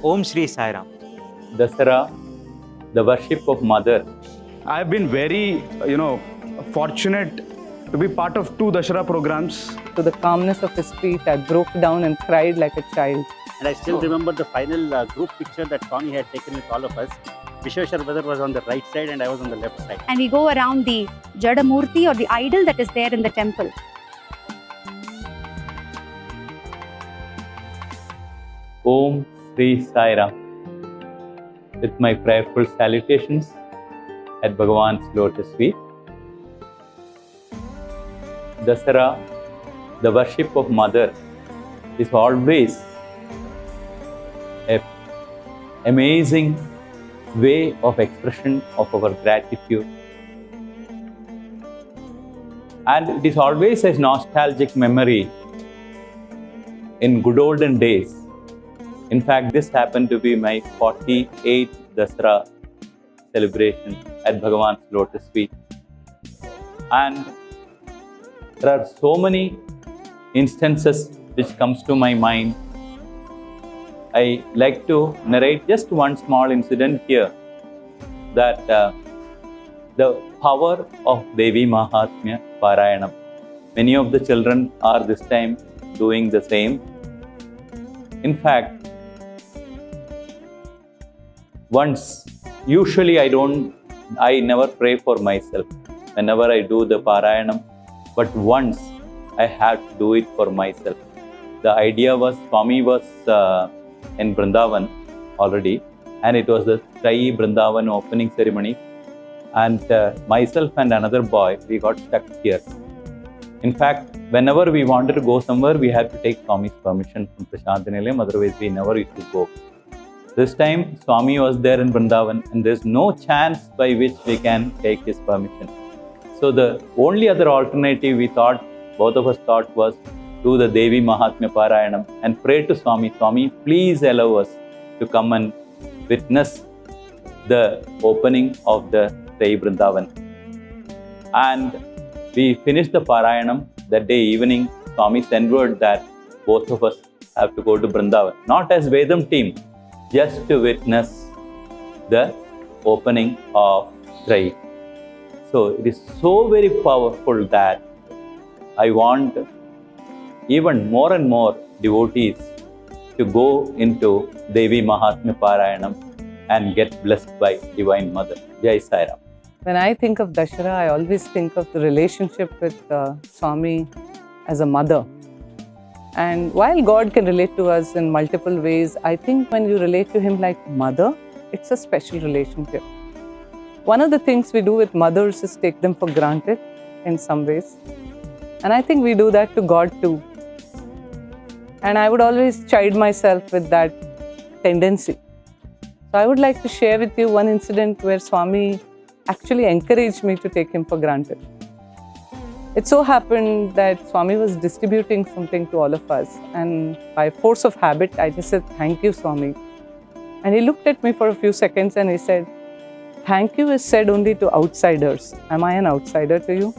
Om Sri Sai Ram. Dussehra, the worship of Mother. I've been very, fortunate to be part of 2 Dussehra programs. To the calmness of his feet, I broke down and cried like a child. And I still remember the final group picture that Swami had taken with all of us. Vishweshwar brother was on the right side and I was on the left side. And we go around the Jadamurti or the idol that is there in the temple. Om Sri Sai Ram. With my prayerful salutations at Bhagavan's lotus feet. Dussehra, the worship of Mother, is always an amazing way of expression of our gratitude. And it is always a nostalgic memory in good olden days. In fact, this happened to be my 48th Dussehra celebration at Bhagavan's lotus feet. And there are so many instances which comes to my mind. I like to narrate just one small incident here, that the power of Devi Mahatmya Parayanam. Many of the children are this time doing the same. In fact, usually I never pray for myself whenever I do the Parayanam, but once I had to do it for myself. The idea was, Swami was in Vrindavan already, and it was the Trai Vrindavan opening ceremony, and myself and another boy, we got stuck here. In fact, whenever we wanted to go somewhere, we had to take Swami's permission from Prashant Nilayam, otherwise we never used to go. This time, Swami was there in Vrindavan, and there's no chance by which we can take his permission. So the only other alternative both of us thought, was do the Devi Mahatmya Parayanam and pray to Swami, Swami, please allow us to come and witness the opening of the Trai Vrindavan. And we finished the Parayanam. That day evening, Swami sent word that both of us have to go to Vrindavan, not as Vedam team, just to witness the opening of Trai. So it is so very powerful that I want even more and more devotees to go into Devi Mahatmya Parayanam and get blessed by Divine Mother. Jai Sai Ram. When I think of Dussehra, I always think of the relationship with Swami as a mother. And while God can relate to us in multiple ways, I think when you relate to Him like mother, it's a special relationship. One of the things we do with mothers is take them for granted in some ways. And I think we do that to God too. And I would always chide myself with that tendency. So I would like to share with you one incident where Swami actually encouraged me to take Him for granted. It so happened that Swami was distributing something to all of us, and by force of habit, I just said, "Thank you, Swami." And he looked at me for a few seconds and he said, "Thank you is said only to outsiders. Am I an outsider to you?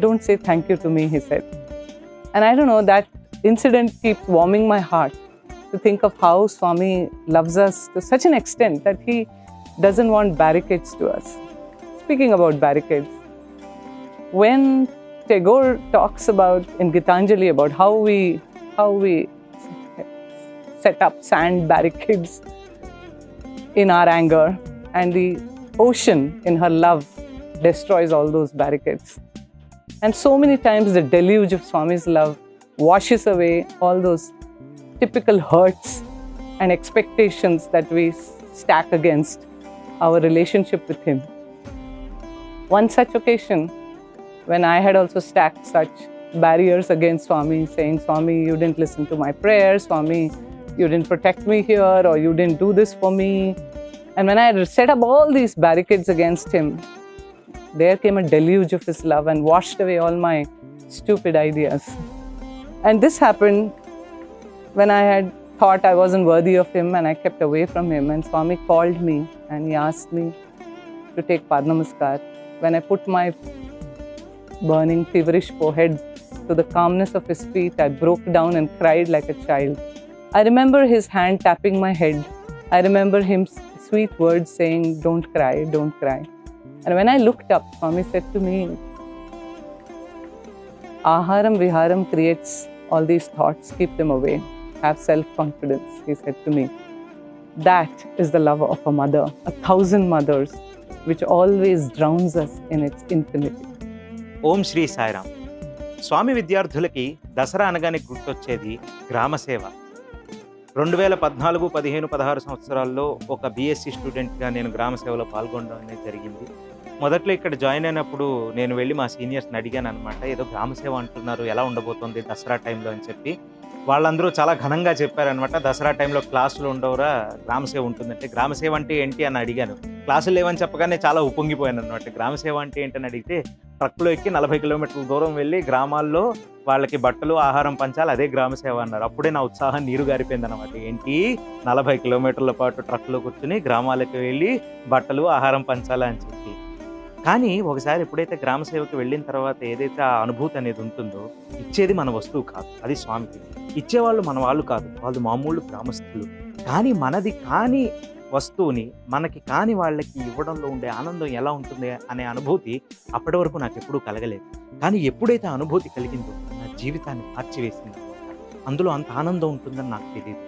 Don't say thank you to me," he said. And I don't know, that incident keeps warming my heart to think of how Swami loves us to such an extent that he doesn't want barricades to us. Speaking about barricades, when Tagore talks about in Gitanjali about how we set up sand barricades in our anger, and the ocean in her love destroys all those barricades. And so many times the deluge of Swami's love washes away all those typical hurts and expectations that we stack against our relationship with Him. One such occasion, when I had also stacked such barriers against Swami, saying, "Swami, you didn't listen to my prayers. Swami, you didn't protect me here, or you didn't do this for me." And when I had set up all these barricades against Him, there came a deluge of His love and washed away all my stupid ideas. And this happened when I had thought I wasn't worthy of Him and I kept away from Him. And Swami called me and He asked me to take Padnamaskar. When I put my burning, feverish forehead to the calmness of His feet, I broke down and cried like a child. I remember his hand tapping my head. I remember him sweet words saying, "Don't cry, don't cry." And when I looked up, Swami said to me, "Aharam Viharam creates all these thoughts, keep them away. Have self-confidence," he said to me. That is the love of a mother, 1,000 mothers, which always drowns us in its infinity. ఓం శ్రీ సాయిరామ్. స్వామి విద్యార్థులకి దసరా అనగానే గుర్తొచ్చేది గ్రామసేవ. 2014, 15, 16 సంవత్సరాల్లో ఒక BSc స్టూడెంట్గా నేను గ్రామసేవలో పాల్గొనడం అనేది జరిగింది. మొదట్లో ఇక్కడ జాయిన్ అయినప్పుడు నేను వెళ్ళి మా సీనియర్స్ని అడిగాను అనమాట, ఏదో గ్రామసేవ అంటున్నారు, ఎలా ఉండబోతుంది దసరా టైంలో అని చెప్పి. వాళ్ళందరూ చాలా ఘనంగా చెప్పారనమాట, దసరా టైంలో క్లాసులు ఉండవురా, గ్రామసేవ ఉంటుందంటే. గ్రామసేవ అంటే ఏంటి అని అడిగాను. క్లాసులు లేవని చెప్పగానే చాలా ఉప్పొంగిపోయాను అనమాట. గ్రామసేవ అంటే ఏంటని అడిగితే, ట్రక్లో ఎక్కి 40 కిలోమీటర్ల దూరం వెళ్ళి గ్రామాల్లో వాళ్ళకి బట్టలు ఆహారం పంచాలి, అదే గ్రామసేవ అన్నారు. అప్పుడే నా ఉత్సాహం నీరు గారిపోయింది అనమాట. ఏంటి 40 కిలోమీటర్ల పాటు ట్రక్లో కూర్చుని గ్రామాలకు వెళ్ళి బట్టలు ఆహారం పంచాలి అని చెప్పి. కానీ ఒకసారి ఎప్పుడైతే గ్రామసేవకి వెళ్ళిన తర్వాత ఏదైతే ఆ అనుభూతి అనేది ఉంటుందో, ఇచ్చేది మన వస్తువు కాదు, అది స్వామికి. ఇచ్చేవాళ్ళు మన వాళ్ళు కాదు, వాళ్ళు మామూలు గ్రామస్తులు. కానీ మనది కాని వస్తువుని మనకి కాని వాళ్ళకి ఇవ్వడంలో ఉండే ఆనందం ఎలా ఉంటుంది అనే అనుభూతి అప్పటి వరకు నాకు ఎప్పుడూ కలగలేదు. కానీ ఎప్పుడైతే అనుభూతి కలిగిందో నా జీవితాన్ని మార్చివేసింది అనమాట. అందులో అంత ఆనందం ఉంటుందని నాకు తెలియదు.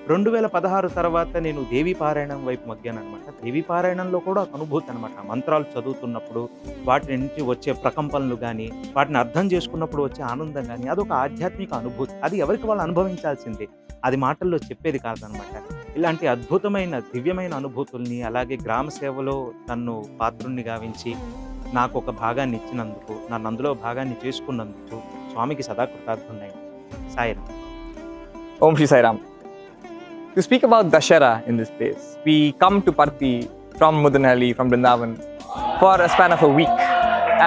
2016 తర్వాత నేను దేవీ పారాయణం వైపు మగ్గాను అనమాట. దేవీ పారాయణంలో కూడా ఒక అనుభూతి అనమాట. మంత్రాలు చదువుతున్నప్పుడు వాటి నుంచి వచ్చే ప్రకంపనలు కానీ, వాటిని అర్థం చేసుకున్నప్పుడు వచ్చే ఆనందం కానీ, అదొక ఆధ్యాత్మిక అనుభూతి. అది ఎవరికి వాళ్ళు అనుభవించాల్సిందే, అది మాటల్లో చెప్పేది కాదనమాట. ఇలాంటి అద్భుతమైన దివ్యమైన అనుభూతుల్ని, అలాగే గ్రామ సేవలో నన్ను పాత్రుణ్ణి గావించి నాకు ఒక భాగాన్ని ఇచ్చినందుకు, నన్ను అందులో భాగాన్ని చేసుకున్నందుకు స్వామికి సదా కృతజ్ఞుడై. Sairam. Om Shri Sai Ram. To speak about Dussehra in this place, we come to Parthi from Mudanhalli, from Vrindavan, for a span of a week.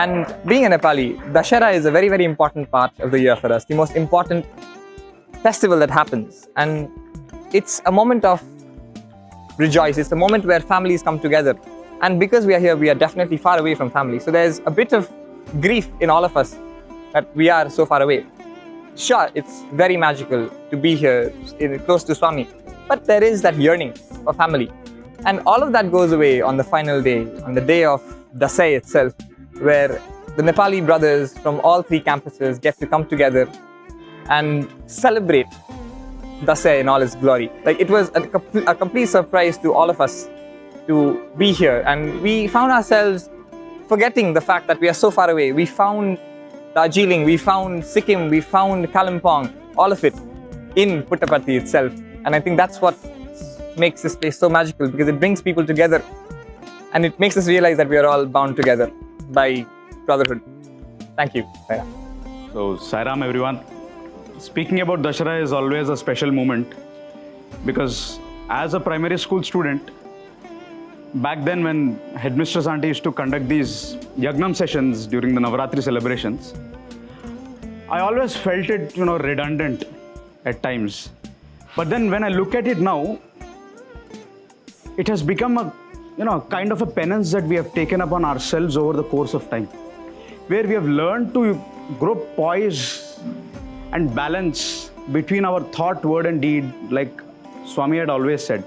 And being a Nepali, Dussehra is a very, very important part of the year for us, the most important festival that happens. And it's a moment of rejoice. It's a moment where families come together. And because we are here, we are definitely far away from family. So there's a bit of grief in all of us that we are so far away. Sure, it's very magical to be here close to Swami, but there is that yearning for family. And all of that goes away on the final day, on the day of Dussehra itself, where the Nepali brothers from all 3 campuses get to come together and celebrate Dussehra in all its glory. Like, it was a complete surprise to all of us to be here, and we found ourselves forgetting the fact that we are so far away. We found Darjeeling, we found Sikkim, we found Kalimpong, all of it in Puttaparthi itself. And I think that's what makes this place so magical, because it brings people together and it makes us realize that we are all bound together by brotherhood. Thank you. Sairam. So, Sairam everyone. Speaking about Dussehra is always a special moment, because as a primary school student, back then when Headmistress Auntie used to conduct these Yagnam sessions during the Navratri celebrations, I always felt it, redundant at times. But then when I look at it now, it has become a, kind of a penance that we have taken upon ourselves over the course of time, where we have learned to grow poise and balance between our thought, word and deed, like Swami had always said.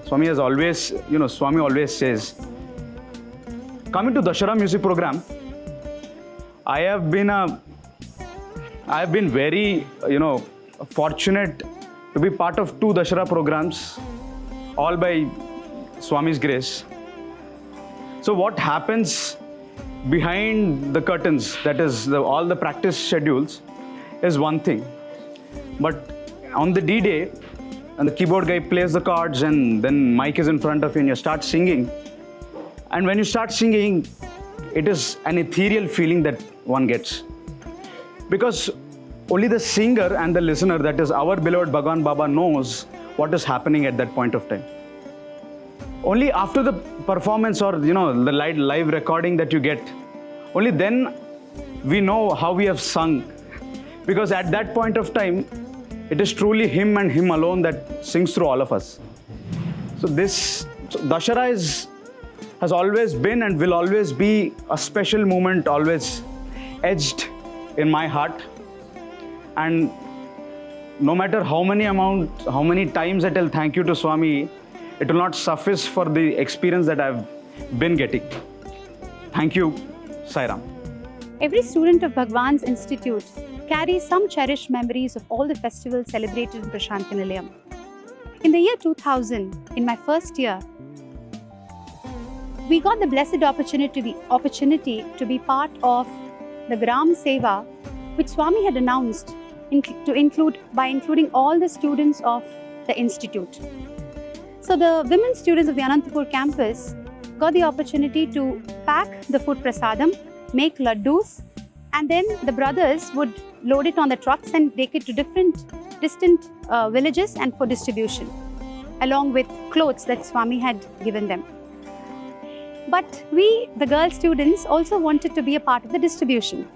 Swami has always, Swami always says. Coming to Dussehra music program, I have been very, fortunate to be part of 2 Dussehra programs, all by Swami's grace. So what happens behind the curtains, that is all the practice schedules, is one thing. But on the D-Day, and the keyboard guy plays the chords, and then mic is in front of you and you start singing. And when you start singing, it is an ethereal feeling that one gets. Because only the singer and the listener, that is our beloved Bhagwan Baba, knows what is happening at that point of time. Only after the performance or, the live recording that you get, only then we know how we have sung. Because at that point of time, it is truly Him and Him alone that sings through all of us. So Dussehra has always been and will always be a special moment, always etched in my heart. And no matter how many times I tell thank you to Swami, it will not suffice for the experience that I've been getting. Thank you, Sai Ram. Every student of Bhagwan's Institute carries some cherished memories of all the festivals celebrated in Prashanti Nilayam. In the year 2000, in my first year, we got the blessed opportunity to be part of the Gram Seva, which Swami had announced by including all the students of the institute. So the women students of the Anantapur campus got the opportunity to pack the food prasadam, make laddus, and then the brothers would load it on the trucks and take it to distant villages and for distribution, along with clothes that Swami had given them. But we, the girl students, also wanted to be a part of the distribution.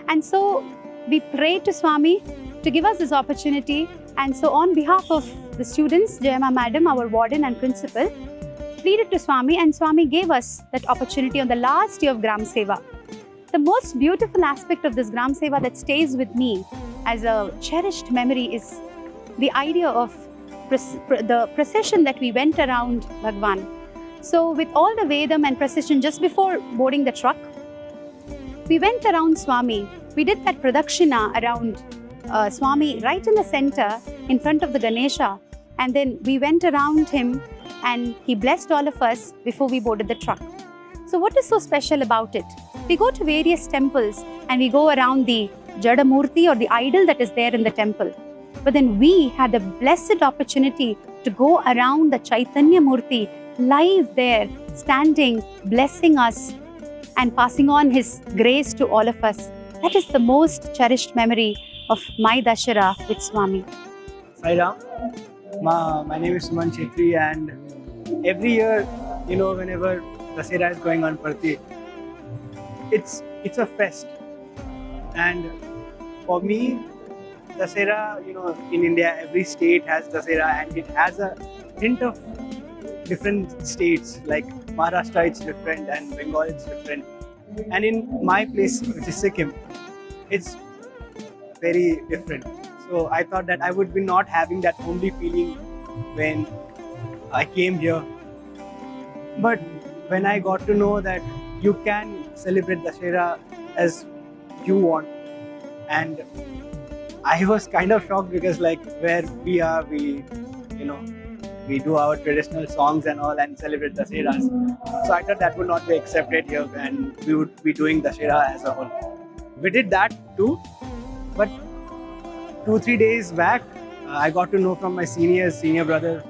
And so we prayed to Swami to give us this opportunity. And so on behalf of the students, Jayama Madam, our warden and principal, pleaded to Swami, and Swami gave us that opportunity on the last year of Gram Seva. The most beautiful aspect of this Gram Seva that stays with me as a cherished memory is the idea of the procession that we went around Bhagwan. So with all the Vedam and procession just before boarding the truck, we went around Swami. We did that pradakshina around Swami right in the center in front of the Ganesha, and then we went around him and he blessed all of us before we boarded the truck. So what is so special about it? We go to various temples and we go around the Jada Murti or the idol that is there in the temple. But then we had the blessed opportunity to go around the Chaitanya Murti live there, standing, blessing us and passing on his grace to all of us. That is the most cherished memory of my Dussehra with Swami. Sai Ram. My name is Suman Chetri, and every year, whenever Dussehra is going on Parthi, it's a fest. And for me, Dussehra, in India, every state has Dussehra, and it has a hint of different states. Like Maharashtra, it's different, and Bengal, it's different. And in my place, which is Sikkim, it's very different. So I thought that I would be not having that homely feeling when I came here. But when I got to know that you can celebrate Dussehra as you want, and I was kind of shocked because where we are, we do our traditional songs and all and celebrate Dussehras. So I thought that would not be accepted here, and we would be doing Dussehra as a whole. We did that too, but 2-3 days back, I got to know from my senior brother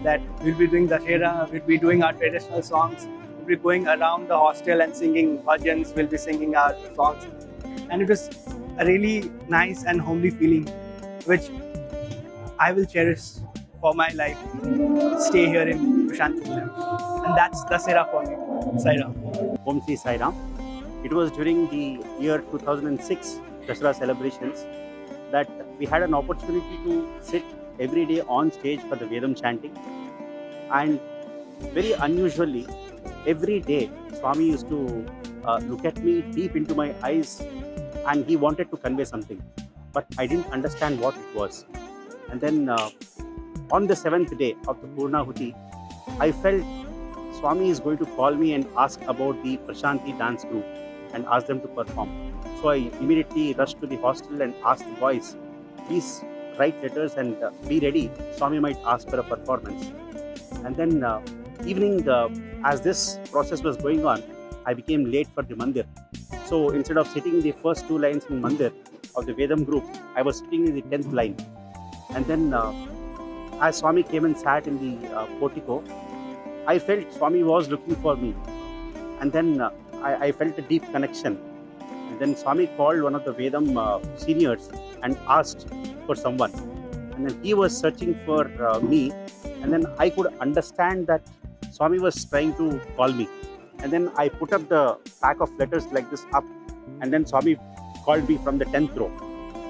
that we'll be doing Dussehra, we'll be doing our traditional songs, we'll be going around the hostel and singing bhajans, we'll be singing our songs. And it was a really nice and homely feeling, which I will cherish for my life. Stay here in Prashanti Nilayam. And that's Dussehra for me. Sai Ram. Om Sri Sai Ram. It was during the year 2006 Dussehra celebrations that we had an opportunity to sit every day on stage for the Vedam chanting. And very unusually, every day Swami used to look at me deep into my eyes, and he wanted to convey something, but I didn't understand what it was. And then on the 7th day of the Purnahuti, I felt Swami is going to call me and ask about the Prashanti dance group and ask them to perform. So I immediately rushed to the hostel and asked the boys, please write letters and be ready. Swami might ask for a performance. And then evening, as this process was going on, I became late for the mandir. So instead of sitting the first 2 lines in mandir of the Vedam group, I was sitting in the 10th line. And then as Swami came and sat in the portico, I felt Swami was looking for me. And then I felt a deep connection. And then Swami called one of the Vedam seniors and asked for someone. And then he was searching for me. And then I could understand that Swami was trying to call me. And then I put up the pack of letters like this up. And then Swami called me from the 10th row.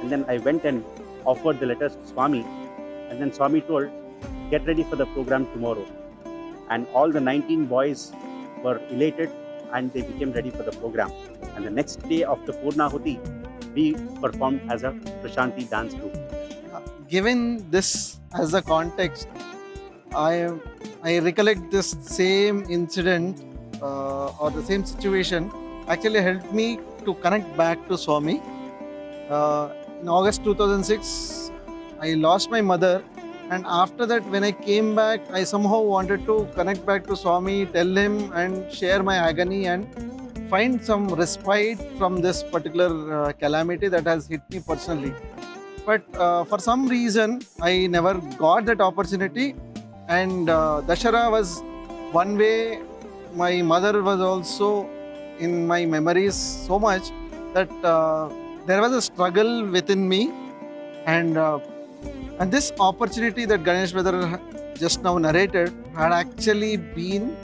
And then I went and offered the letters to Swami. And then Swami told, get ready for the program tomorrow. And all the 19 boys were elated and they became ready for the program. And the next day of the Purnahuti, we performed as a Prashanti dance group. given this as a context, I recollect this same incident or the same situation actually helped me to connect back to Swami. In August 2006, I lost my mother, and after that, when I came back, I somehow wanted to connect back to Swami, tell him and share my agony and find some respite from this particular calamity that has hit me personally. But for some reason, I never got that opportunity. And Dussehra was one way. My mother was also in my memories so much that there was a struggle within me. And this opportunity that Ganesh brother just now narrated had actually been,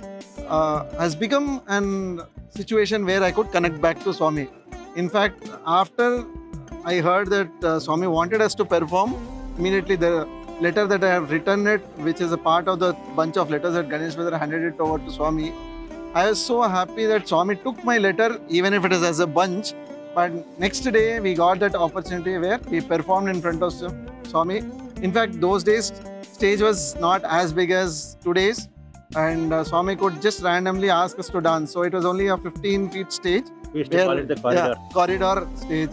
has become an situation where I could connect back to Swami. In fact, after I heard that Swami wanted us to perform, immediately the letter that I have written it, which is a part of the bunch of letters that Ganesh brother handed it over to Swami. I was so happy that Swami took my letter, even if it is as a bunch. But next day, we got that opportunity where we performed in front of Swami. In fact, those days, stage was not as big as today's. And Swami could just randomly ask us to dance. So it was only a 15 feet stage. We used to call it the corridor. Yeah, corridor stage.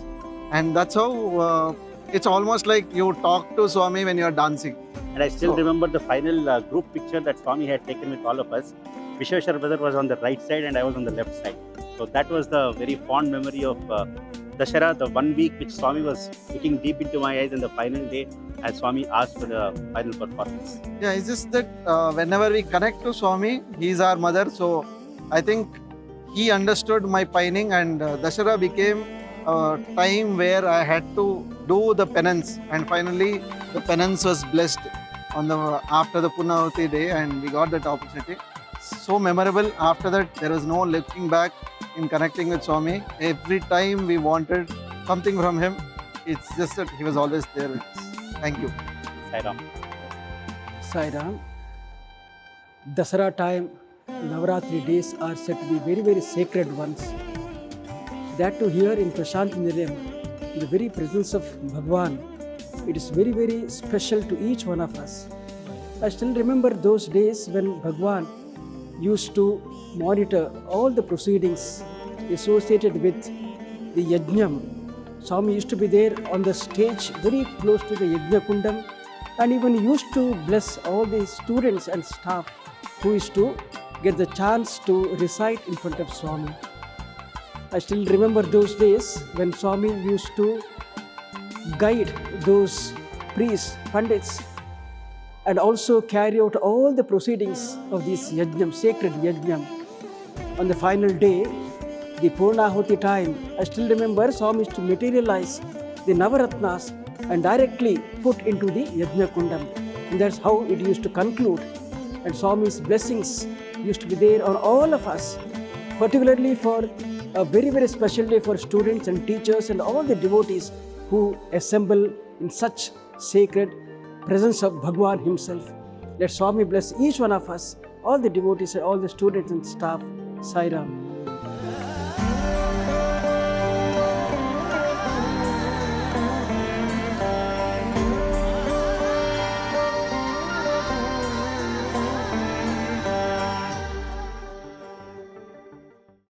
And that's how it's almost like you talk to Swami when you're dancing. And I still remember the final group picture that Swami had taken with all of us. Vishweshwar brother was on the right side and I was on the left side. So that was the very fond memory of Dussehra, the 1 week which Swami was looking deep into my eyes, and the final day as Swami asked for the final performance. Yeah, it's just that whenever we connect to Swami, he's our mother. So I think he understood my pining, and Dussehra became a time where I had to do the penance, and finally the penance was blessed on the after the Punnahuti day, and we got that opportunity. So memorable. After that, there was no looking back in connecting with Swami. Every time we wanted something from him, it's just that he was always there with us. Thank you. Sai Ram. Sai Ram. Dussehra time, Navratri days are said to be very, very sacred ones. That to hear in Prashant Nilayam, in the very presence of Bhagwan, it is very, very special to each one of us. I still remember those days when Bhagwan used to monitor all the proceedings associated with the Yajnam. Swami used to be there on the stage very close to the Yajna Kundam, and even used to bless all the students and staff who used to get the chance to recite in front of Swami. I still remember those days when Swami used to guide those priests, pandits, and also carry out all the proceedings of this yajnam, sacred yajnam. On the final day, the Purnahuti time, I still remember Swami used to materialize the Navaratnas and directly put into the Yajna Kundam. And that's how it used to conclude. And Swami's blessings used to be there on all of us, particularly for a very, very special day for students and teachers and all the devotees who assemble in such sacred presence of Bhagwan himself. Let Swami bless each one of us, all the devotees and all the students and staff. Sai Ram.